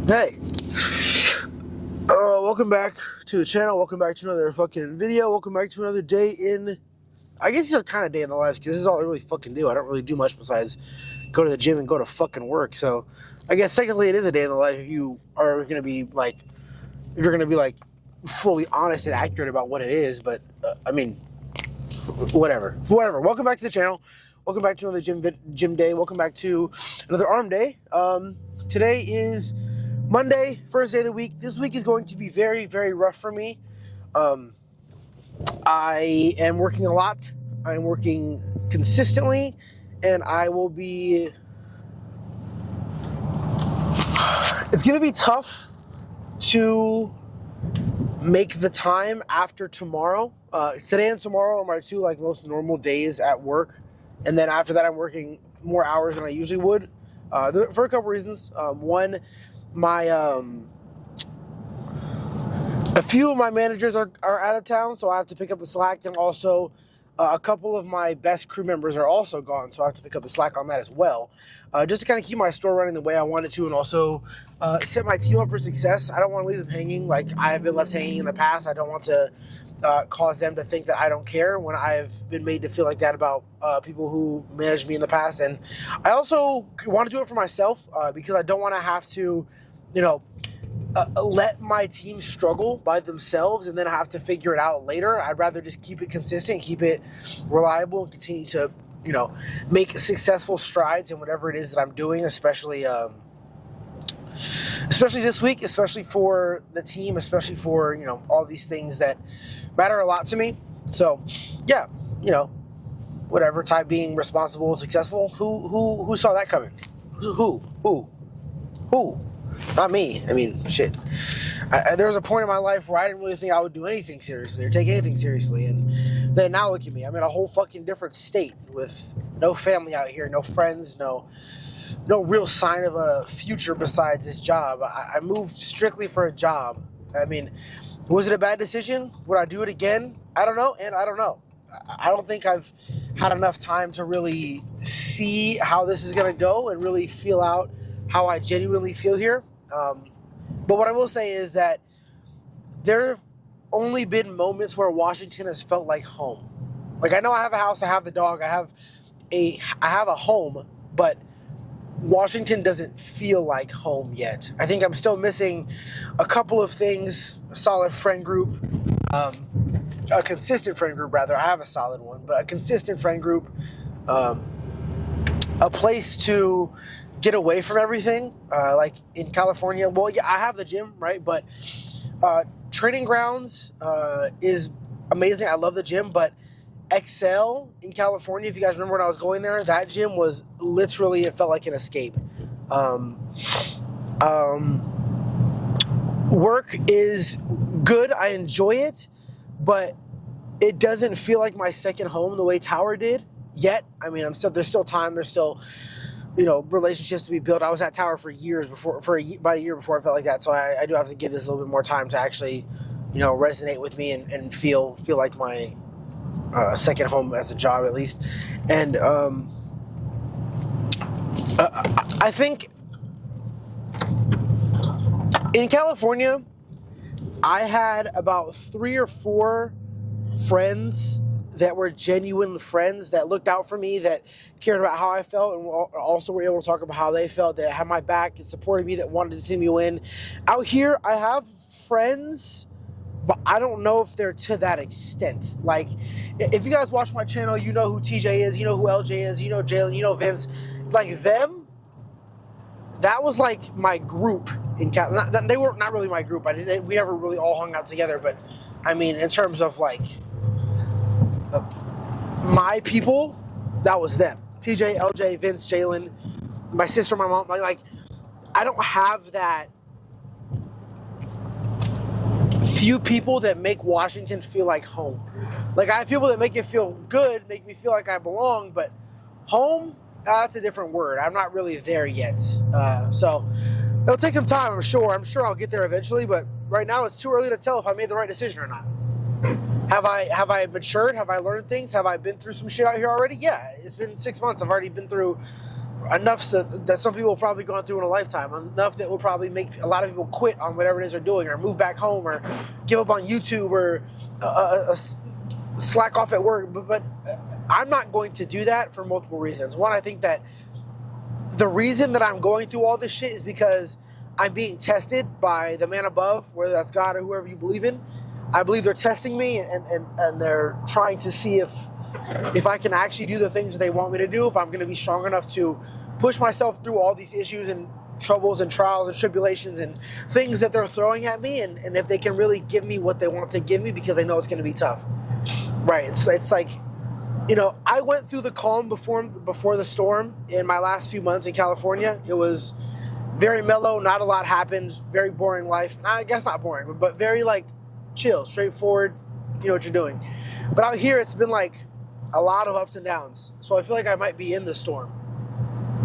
Hey, welcome back to the channel. Welcome back to another fucking video. Welcome back to another day in, I guess these are kind of day in the life because this is all I really fucking do. I don't really do much besides go to the gym and go to fucking work. So I guess technically it is a day in the life if you are going to be like, if you're going to be like fully honest and accurate about what it is. But I mean, whatever. Welcome back to the channel. Welcome back to another gym day. Welcome back to another arm day. Today is Monday, first day of the week. This week is going to be very, very rough for me. I am working a lot. I'm working consistently, and I will be... It's going to be tough to make the time after tomorrow. Today and tomorrow are my two most normal days at work, and then after that I'm working more hours than I usually would for a couple reasons. One, a few of my managers are out of town, so I have to pick up the slack, and also a couple of my best crew members are also gone, so I have to pick up the slack on that as well, just to kind of keep my store running the way I want it to, and also set my team up for success. I don't want to leave them hanging like I have been left hanging in the past. I don't want to cause them to think that I don't care when I've been made to feel like that about people who managed me in the past. And I also want to do it for myself because I don't want to have to, let my team struggle by themselves and then have to figure it out later. I'd rather just keep it consistent, keep it reliable, and continue to, make successful strides in whatever it is that I'm doing, especially this week, especially for the team, especially for, all these things that matter a lot to me. So, yeah, whatever. Ty being responsible and successful. Who saw that coming? Who? Not me. I mean, shit. There was a point in my life where I didn't really think I would do anything seriously or take anything seriously. And then now look at me. I'm in a whole fucking different state with no family out here, no friends, no real sign of a future besides this job. I moved strictly for a job. I mean, was it a bad decision? Would I do it again? I don't know, and I don't know. I don't think I've had enough time to really see how this is going to go and really feel out how I genuinely feel here. But what I will say is that there have only been moments where Washington has felt like home. Like, I know I have a house, I have the dog, I have a home, but Washington doesn't feel like home yet. I think I'm still missing a couple of things: a solid friend group, a consistent friend group rather. I have a solid one, but a consistent friend group, a place to get away from everything, like in California. Well, yeah, I have the gym, right? But training grounds is amazing. I love the gym, but Excel in California, if you guys remember when I was going there, that gym was literally, it felt like an escape. Work is good. I enjoy it, but it doesn't feel like my second home the way Tower did yet. I mean, there's still time. There's still, relationships to be built. I was at Tower for years about a year before I felt like that. So I do have to give this a little bit more time to actually, resonate with me and feel like my second home as a job, at least. And I think in California, I had about 3 or 4 friends that were genuine friends that looked out for me, that cared about how I felt, and also were able to talk about how they felt, that had my back and supported me, that wanted to see me win. Out here, I have friends, but I don't know if they're to that extent. Like, if you guys watch my channel, you know who TJ is, you know who LJ is, you know Jalen, you know Vince. Like, them, that was like my group in Cal. They were not really my group. We never really all hung out together, but I mean, in terms of like my people, that was them. TJ, LJ, Vince, Jalen, my sister, my mom. Like, I don't have that few people that make Washington feel like home. Like, I have people that make it feel good, make me feel like I belong, but home, that's a different word. I'm not really there yet. So it'll take some time, I'm sure. I'm sure I'll get there eventually, but right now it's too early to tell if I made the right decision or not. Have I matured? Have I learned things? Have I been through some shit out here already? Yeah, it's been 6 months. I've already been through enough so that some people have probably gone through in a lifetime, enough that will probably make a lot of people quit on whatever it is they're doing, or move back home, or give up on YouTube, or slack off at work. But I'm not going to do that for multiple reasons. One, I think that the reason that I'm going through all this shit is because I'm being tested by the man above, whether that's God or whoever you believe in. I believe they're testing me, and they're trying to see if I can actually do the things that they want me to do, if I'm going to be strong enough to push myself through all these issues and troubles and trials and tribulations and things that they're throwing at me, and if they can really give me what they want to give me, because they know it's going to be tough. Right? It's like, I went through the calm before the storm in my last few months in California. It was very mellow, not a lot happened, very boring life. I guess not boring, but very like chill, straightforward, you know what you're doing. But out here, it's been like a lot of ups and downs. So I feel like I might be in the storm.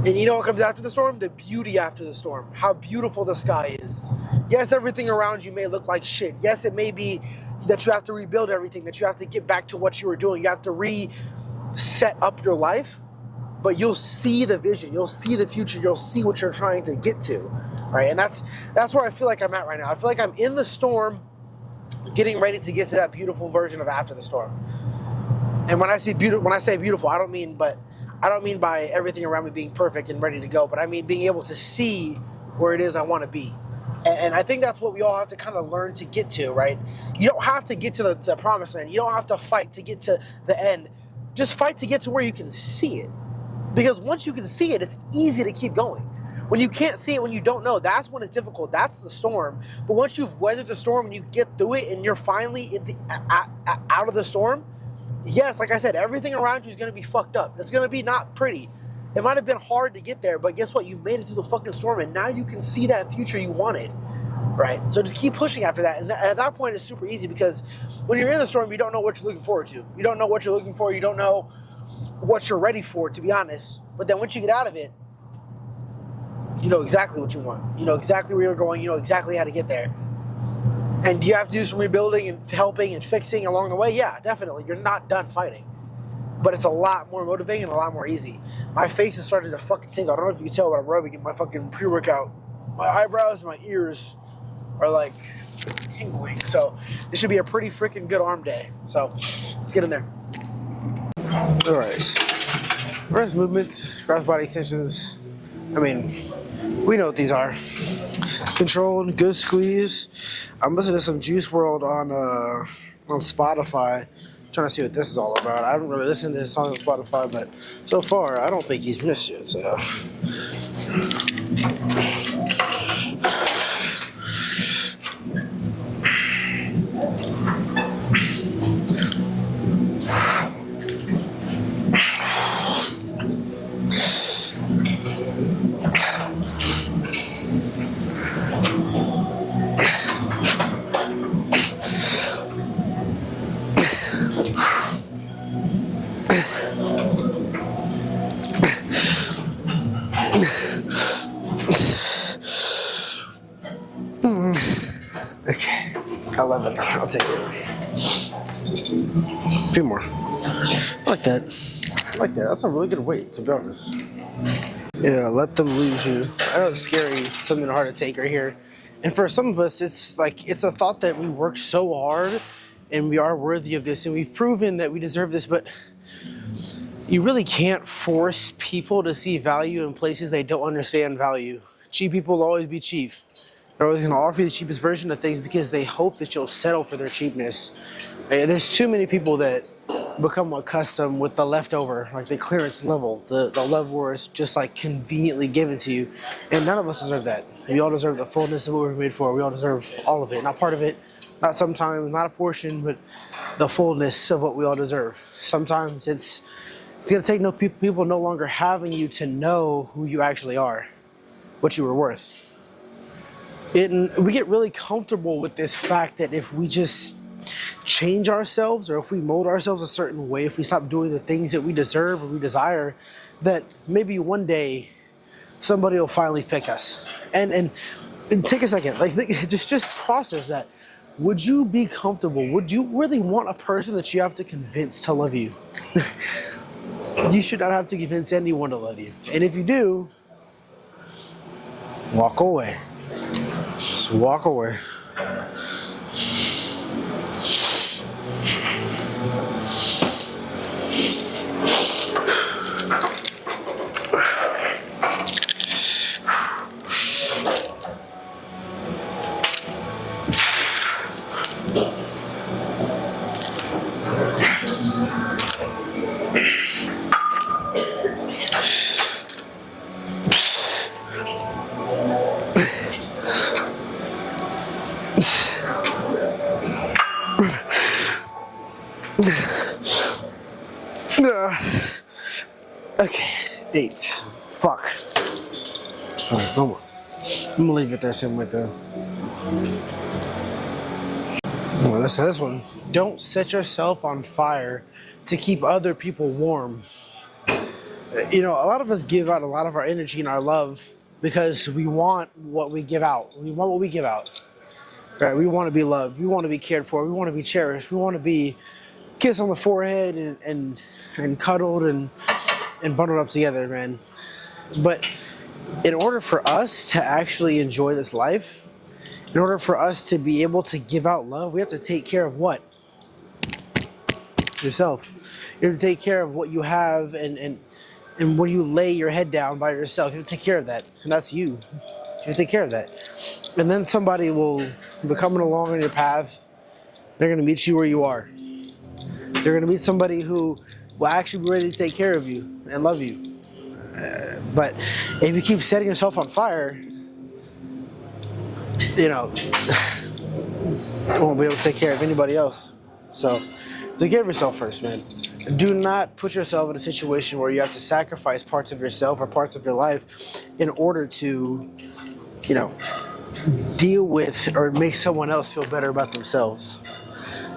And you know what comes after the storm? The beauty after the storm. How beautiful the sky is. Yes, everything around you may look like shit. Yes, it may be that you have to rebuild everything, that you have to get back to what you were doing. You have to reset up your life. But you'll see the vision. You'll see the future. You'll see what you're trying to get to. Right? And that's where I feel like I'm at right now. I feel like I'm in the storm, getting ready to get to that beautiful version of after the storm. And when I say beautiful, I don't mean by everything around me being perfect and ready to go, but I mean being able to see where it is I want to be. And I think that's what we all have to kind of learn to get to, right? You don't have to get to the promised land. You don't have to fight to get to the end. Just fight to get to where you can see it. Because once you can see it, it's easy to keep going. When you can't see it, when you don't know, that's when it's difficult. That's the storm. But once you've weathered the storm and you get through it and you're finally out of the storm, yes, like I said, everything around you is going to be fucked up. It's going to be not pretty. It might have been hard to get there, but guess what? You made it through the fucking storm, and now you can see that future you wanted, right? So just keep pushing after that. And at that point, it's super easy, because when you're in the storm, you don't know what you're looking forward to. You don't know what you're looking for. You don't know what you're ready for, to be honest. But then once you get out of it, you know exactly what you want. You know exactly where you're going. You know exactly how to get there. And do you have to do some rebuilding and helping and fixing along the way? Yeah, definitely. You're not done fighting. But it's a lot more motivating and a lot more easy. My face is starting to fucking tingle. I don't know if you can tell, but I'm rubbing it. My fucking pre-workout. My eyebrows and my ears are like tingling. So this should be a pretty freaking good arm day. So let's get in there. All right. Rest movement, cross body extensions. I mean, we know what these are. Controlled, good squeeze. I'm listening to some Juice WRLD on Spotify. Trying to see what this is all about. I haven't really listened to his song on Spotify, but so far I don't think he's missed it. So. Okay, 11. I'll take it. A few more. I like that. That's a really good weight, to be honest. Yeah, let them lose you. I know it's scary, something hard to take right here. And for some of us, it's a thought that we work so hard and we are worthy of this and we've proven that we deserve this, but you really can't force people to see value in places they don't understand value. Cheap people will always be cheap. They're always going to offer you the cheapest version of things because they hope that you'll settle for their cheapness. And there's too many people that become accustomed with the leftover, like the clearance level, the level where it's just like conveniently given to you. And none of us deserve that. We all deserve the fullness of what we're made for. We all deserve all of it. Not part of it, not sometimes, not a portion, but the fullness of what we all deserve. Sometimes it's going to take people no longer having you to know who you actually are, what you were worth. We get really comfortable with this fact that if we just change ourselves, or if we mold ourselves a certain way, if we stop doing the things that we deserve or we desire, that maybe one day somebody will finally pick us. And take a second, just process that. Would you be comfortable? Would you really want a person that you have to convince to love you? You should not have to convince anyone to love you. And if you do, walk away. Just walk away. Okay, 8. Fuck. Alright, no more. I'm gonna leave it there, same right there. Well, listen to this one. Don't set yourself on fire to keep other people warm. You know, a lot of us give out a lot of our energy and our love because we want what we give out. We want what we give out. Right? We want to be loved. We want to be cared for. We want to be cherished. We want to be kissed on the forehead and cuddled and bundled up together, man. But in order for us to actually enjoy this life, in order for us to be able to give out love, we have to take care of what? Yourself. You have to take care of what you have and when you lay your head down by yourself, you have to take care of that. And that's you. You have to take care of that. And then somebody will be coming along on your path. They're going to meet you where you are. They're going to meet somebody who will actually be ready to take care of you and love you. But if you keep setting yourself on fire, you know, you won't be able to take care of anybody else. So take care of yourself first, man. Do not put yourself in a situation where you have to sacrifice parts of yourself or parts of your life in order to, you know, deal with or make someone else feel better about themselves.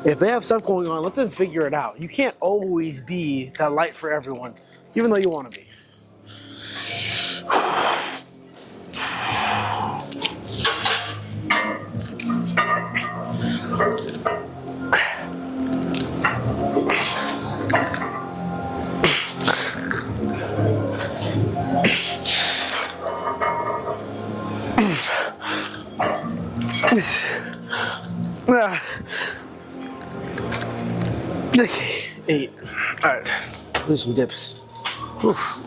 If they have stuff going on, let them figure it out. You can't always be that light for everyone, even though you want to be. Okay, 8. All right, do some dips. Oof.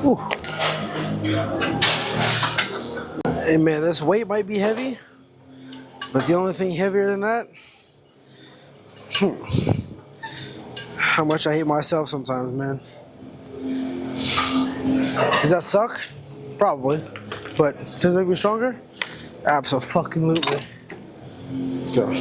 Ooh. Hey man, this weight might be heavy, but the only thing heavier than that, how much I hate myself sometimes, man. Does that suck? Probably. But does it make me stronger? Absolutely. Let's go.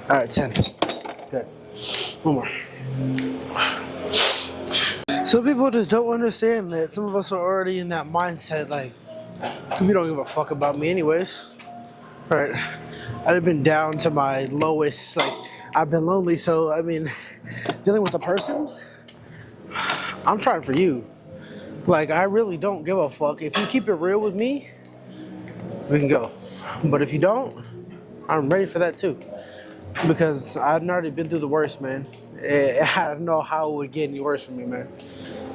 All right, 10. Good. One more. Some people just don't understand that some of us are already in that mindset, like, you don't give a fuck about me anyways. Right? I'd have been down to my lowest, like, I've been lonely, so, I mean, dealing with a person, I'm trying for you. Like, I really don't give a fuck. If you keep it real with me, we can go. But if you don't, I'm ready for that too. Because I've already been through the worst, man. I don't know how it would get any worse for me, man.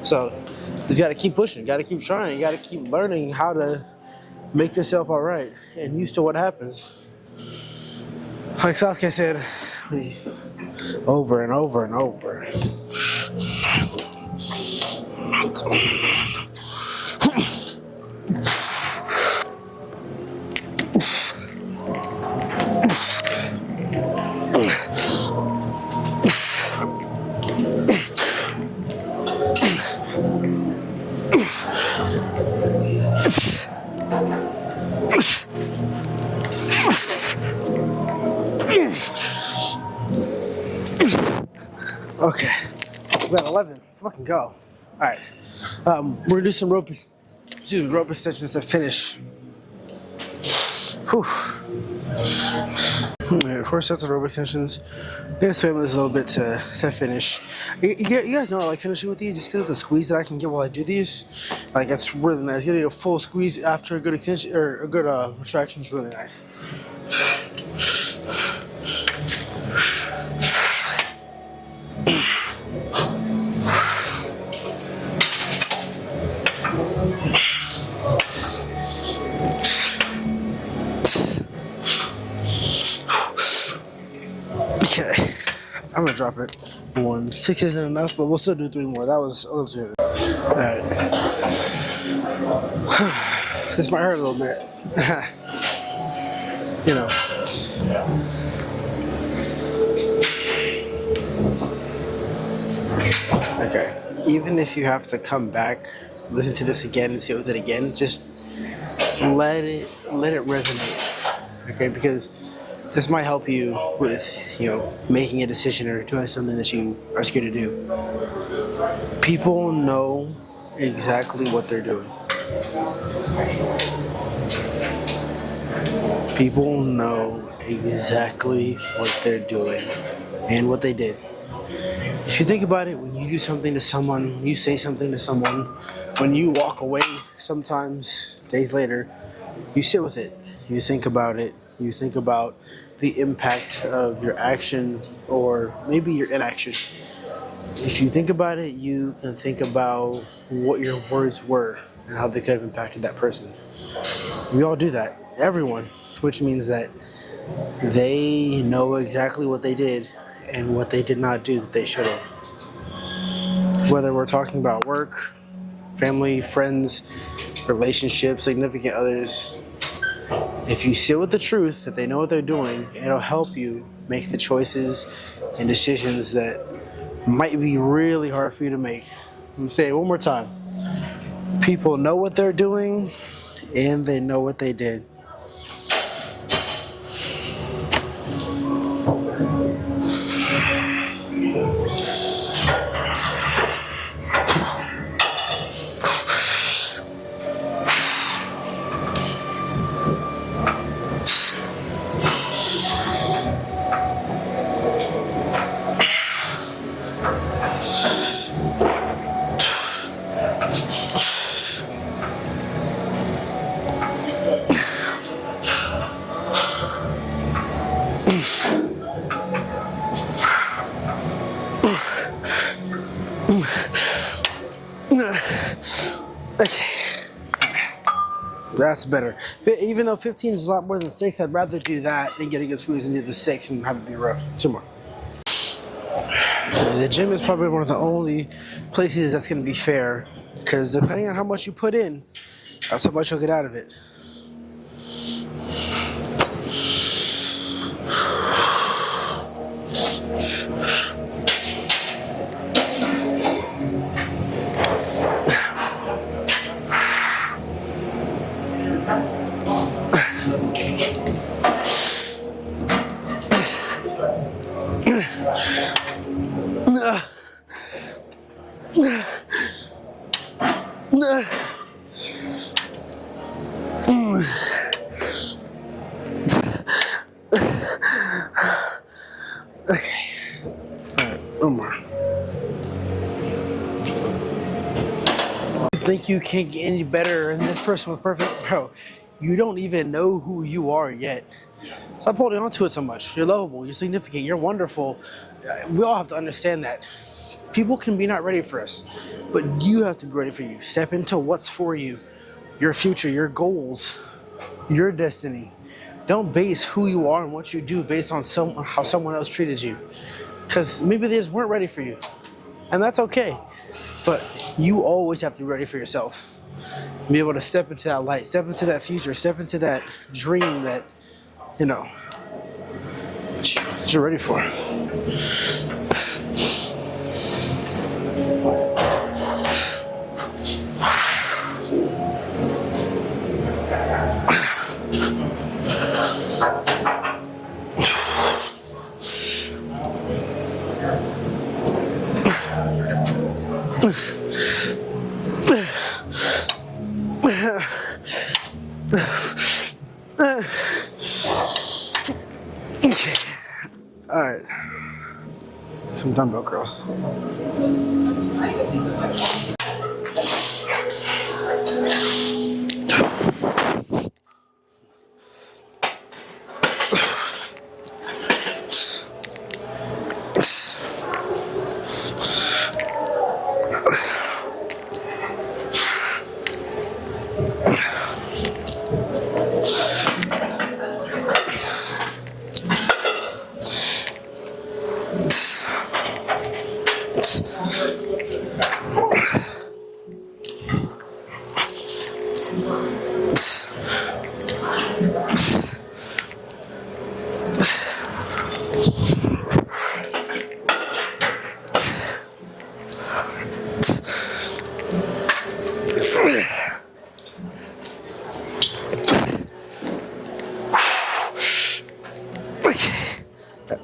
So, you just gotta keep pushing, gotta keep trying, you gotta keep learning how to make yourself alright and used to what happens. Like Sasuke said, over and over and over. Okay. We got 11. Let's fucking go. All right. We're gonna do some rope extensions to finish. Whew. First set the rope extensions. I'm gonna swim this a little bit to finish. You guys know I like finishing with these just because of the squeeze that I can get while I do these. Like, that's really nice. Getting a full squeeze after a good extension or a good retraction is really nice. Okay, I'm gonna drop it. 1, 6 isn't enough, but we'll still do 3 more. That was a little too heavy. Alright. This might hurt a little bit. You know. Okay. Even if you have to come back, listen to this again and sit with it again, just let it resonate. Okay, because this might help you with, making a decision or doing something that you are scared to do. People know exactly what they're doing. People know exactly what they're doing and what they did. If you think about it, when you do something to someone, when you say something to someone, when you walk away sometimes days later, you sit with it. You think about it. You think about the impact of your action or maybe your inaction. If you think about it, you can think about what your words were and how they could have impacted that person. We all do that. Everyone. Which means that they know exactly what they did and what they did not do that they should have. Whether we're talking about work, family, friends, relationships, significant others, if you sit with the truth that they know what they're doing, it'll help you make the choices and decisions that might be really hard for you to make. I'm gonna say it one more time. People know what they're doing and they know what they did. Okay, that's better. Even though 15 is a lot more than 6, I'd rather do that than get a good squeeze and do the 6 and have it be rough. 2 more. The gym is probably one of the only places that's going to be fair, because depending on how much you put in, that's how much you'll get out of it. Okay. Alright, one more. You think you can't get any better and this person was perfect? Bro, you don't even know who you are yet. Stop holding on to it so much. You're lovable, you're significant, you're wonderful. We all have to understand that. People can be not ready for us, but you have to be ready for you. Step into what's for you, your future, your goals, your destiny. Don't base who you are and what you do based on how someone else treated you. Because maybe they just weren't ready for you. And that's okay. But you always have to be ready for yourself. Be able to step into that light, step into that future, step into that dream that, that you're ready for. Alright. Some dumbbell curls. Okay.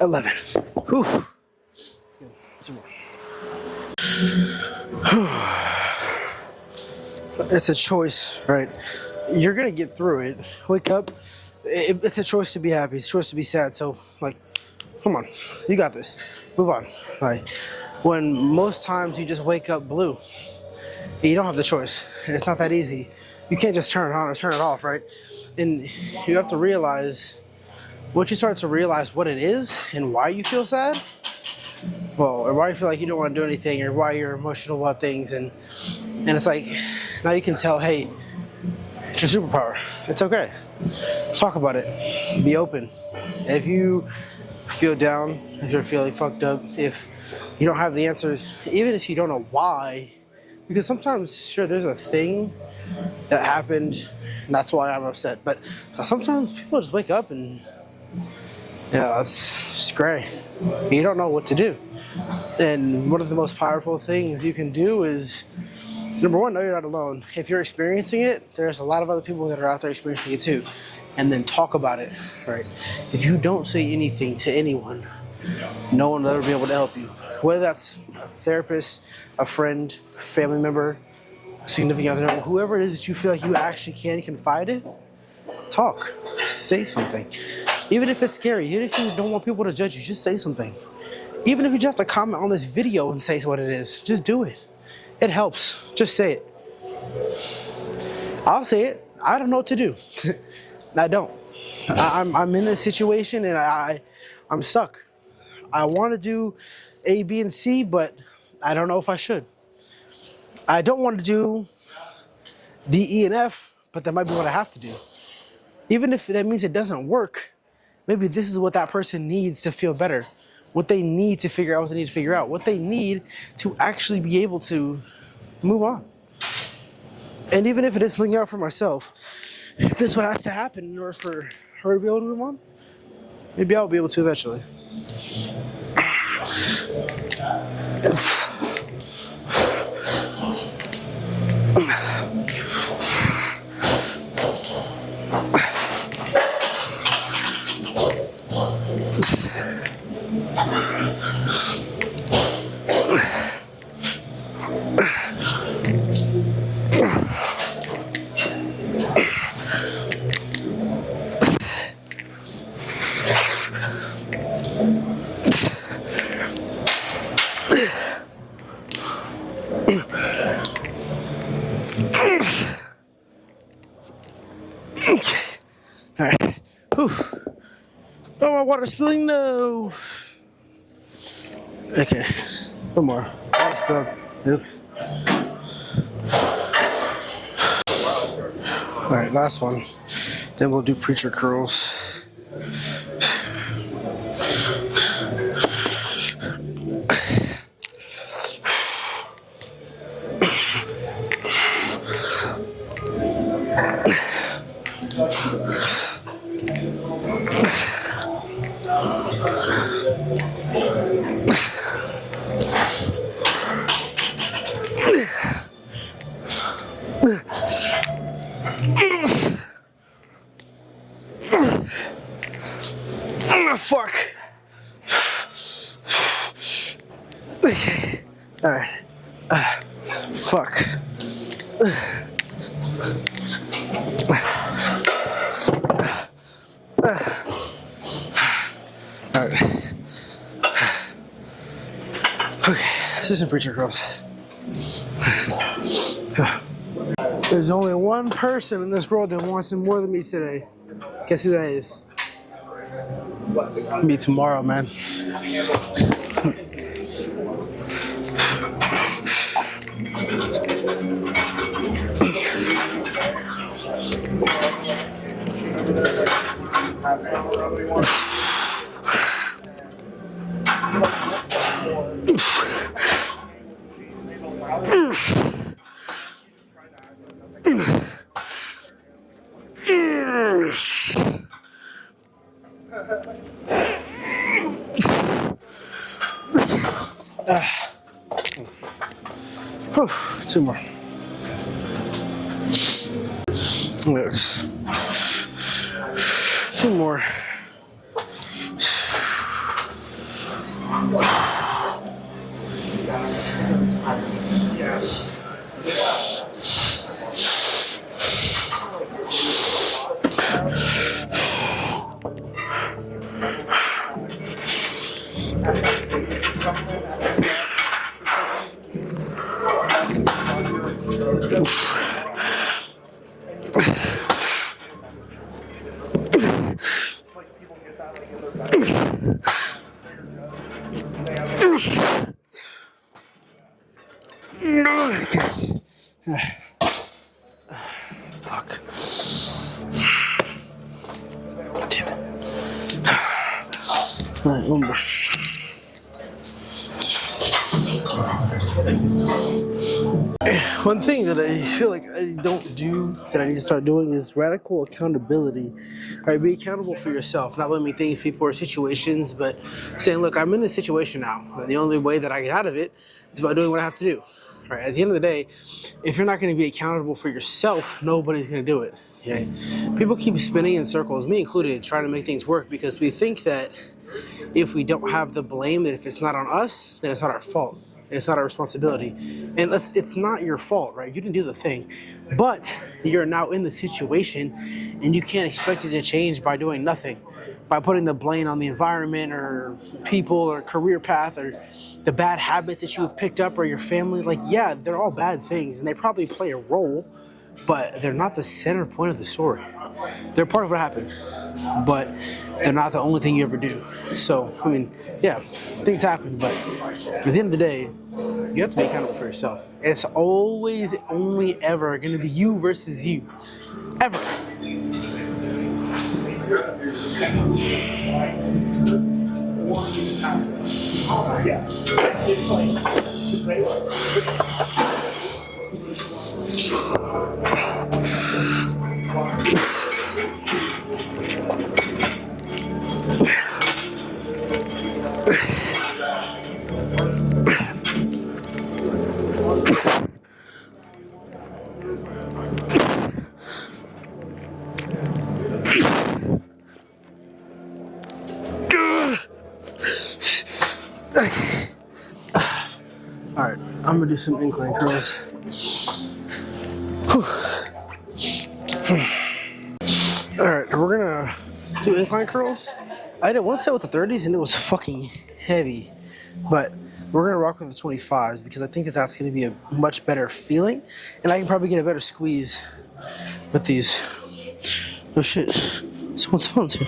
11. Whew. Let's go. 2 more. It's a choice, right? You're gonna get through it. Wake up. It's a choice to be happy. It's a choice to be sad. So, like, come on, you got this. Move on. Like, when most times you just wake up blue, you don't have the choice, and it's not that easy. You can't just turn it on or turn it off, right? And you have to realize, once you start to realize what it is and why you feel sad, well, or why you feel like you don't want to do anything, or why you're emotional about things, and it's like, now you can tell, hey, it's your superpower. It's okay. Talk about it. Be open. If you feel down, if you're feeling fucked up, if you don't have the answers, even if you don't know why, because sometimes, sure, there's a thing that happened, and that's why I'm upset. But sometimes people just wake up and, it's gray. You don't know what to do. And one of the most powerful things you can do is, number one, know you're not alone. If you're experiencing it, there's a lot of other people that are out there experiencing it too. And then talk about it, right? If you don't say anything to anyone, no one will ever be able to help you. Whether that's a therapist, a friend, a family member, a significant other, whoever it is that you feel like you actually can confide in, talk. Say something. Even if it's scary, even if you don't want people to judge you, just say something. Even if you just have to comment on this video and say what it is, just do it. It helps. Just say it. I'll say it. I don't know what to do. I don't. I'm in this situation and I'm stuck. I want to do A, B, and C, but I don't know if I should. I don't want to do D, E, and F, but that might be what I have to do. Even if that means it doesn't work, maybe this is what that person needs to feel better. What they need to figure out what they need to figure out. What they need to actually be able to move on. And even if it is looking out for myself, if this is what has to happen in order for her to be able to move on, maybe I'll be able to eventually. Alright. Oh, my water's spilling. No. Okay. One more. Water spilled. Oops. Alright, last one. Then we'll do preacher curls. Fuck. Alright. Fuck. Alright. Okay, let's do some preacher curls. There's only one person in this world that wants it more than me today. Guess who that is? Me tomorrow, man. Two more. Two more. Fuck. Damn it. Alright, one more. One thing that I feel like I don't do, that I need to start doing, is radical accountability. Right, be accountable for yourself, not blaming things, people, or situations, but saying, look, I'm in this situation now, and the only way that I get out of it is by doing what I have to do. Right, at the end of the day, if you're not going to be accountable for yourself, nobody's going to do it. Okay? People keep spinning in circles, me included, trying to make things work because we think that if we don't have the blame, that if it's not on us, then it's not our fault. It's not our responsibility. And it's not your fault, right? You didn't do the thing. But you're now in the situation, and you can't expect it to change by doing nothing. By putting the blame on the environment or people or career path or the bad habits that you have picked up or your family. Like, yeah, they're all bad things, and they probably play a role, but they're not the center point of the story. They're part of what happened, but they're not the only thing you ever do. So, I mean, yeah, things happen, but at the end of the day, you have to be accountable for yourself. It's always, only ever going to be you versus you. Ever. Alright, I'm gonna do some incline curls. Alright, we're gonna do incline curls. I did one set with the 30s and it was fucking heavy, but we're gonna rock with the 25s because I think that that's gonna be a much better feeling, and I can probably get a better squeeze with these. Oh shit, this one's fun too.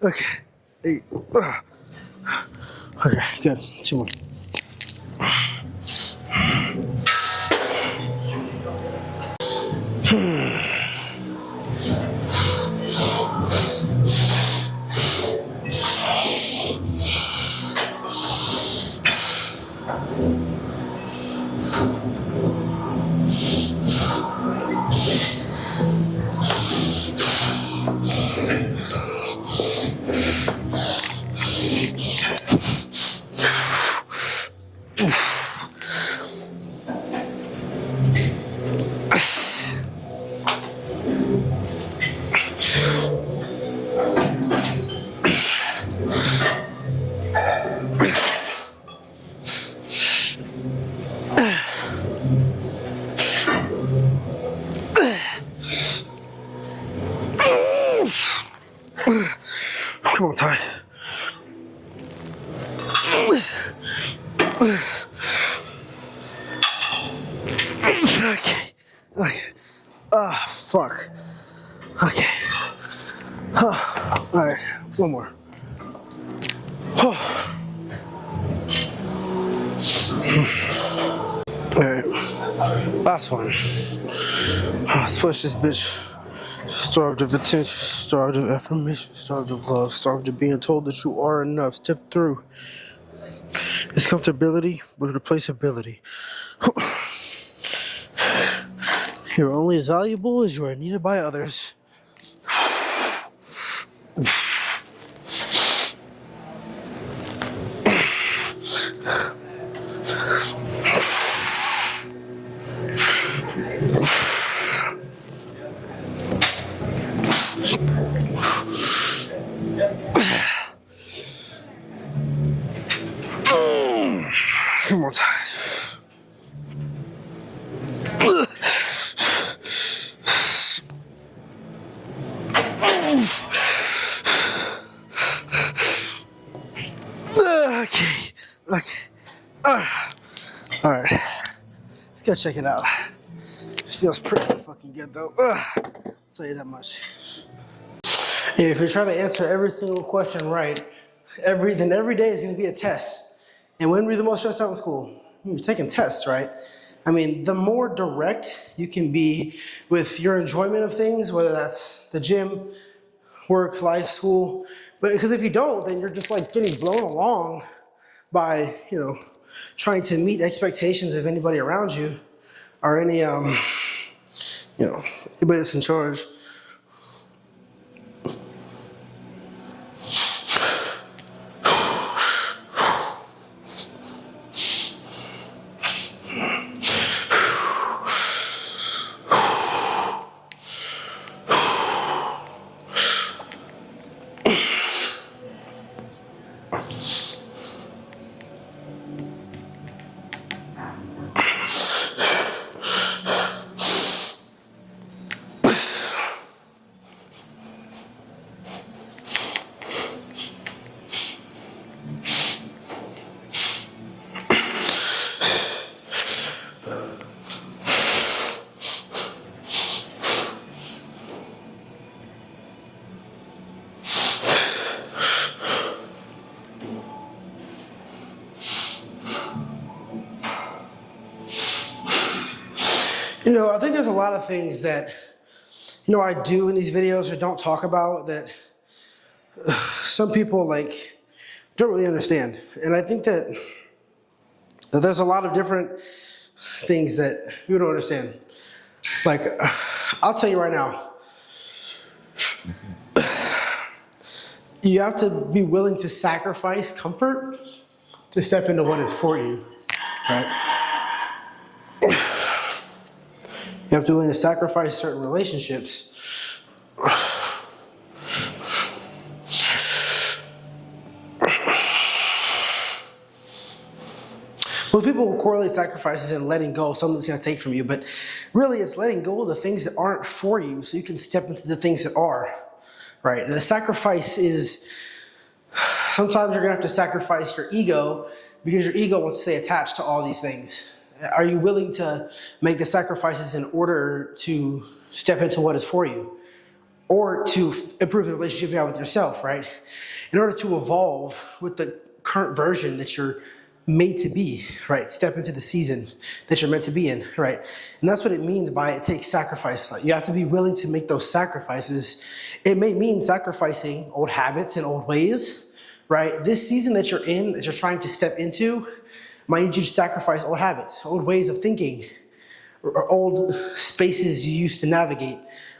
Okay. 8. Okay, good. 2 more. Come on, Ty. Okay. Okay. Ah, fuck. Okay. Alright, one more. Alright, last one. Let's push this bitch. Starved of attention, starved of affirmation, starved of love, starved of being told that you are enough. Step through. It's comfortability with replaceability. You're only as valuable as you are needed by others. Come on, Ty. Okay. Alright. Let's go check it out. This feels pretty fucking good though. I'll tell you that much. Yeah, if you're trying to answer every single question right, then every day is going to be a test. And when we're the most stressed out in school? You're taking tests, right? I mean, the more direct you can be with your enjoyment of things, whether that's the gym, work, life, school, but because if you don't, then you're just like getting blown along by, trying to meet expectations of anybody around you or any, anybody that's in charge. I think there's a lot of things that, I do in these videos or don't talk about that some people don't really understand. And I think that there's a lot of different things that you don't understand. I'll tell you right now, you have to be willing to sacrifice comfort to step into what is for you, right? You have to be willing to sacrifice certain relationships. Most people will correlate sacrifices and letting go of something that's going to take from you, but really it's letting go of the things that aren't for you so you can step into the things that are, right? And the sacrifice is, sometimes you're going to have to sacrifice your ego because your ego wants to stay attached to all these things. Are you willing to make the sacrifices in order to step into what is for you? Or to improve the relationship you have with yourself, right? In order to evolve with the current version that you're made to be, right? Step into the season that you're meant to be in, right? And that's what it means by it takes sacrifice. You have to be willing to make those sacrifices. It may mean sacrificing old habits and old ways, right? This season that you're in, that you're trying to step into, Might need you to sacrifice old habits, old ways of thinking, or old spaces you used to navigate.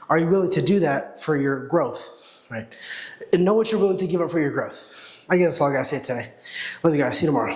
Are you willing to do that for your growth? Right? And know what you're willing to give up for your growth. I guess that's all I gotta say today. Love you guys. See you tomorrow.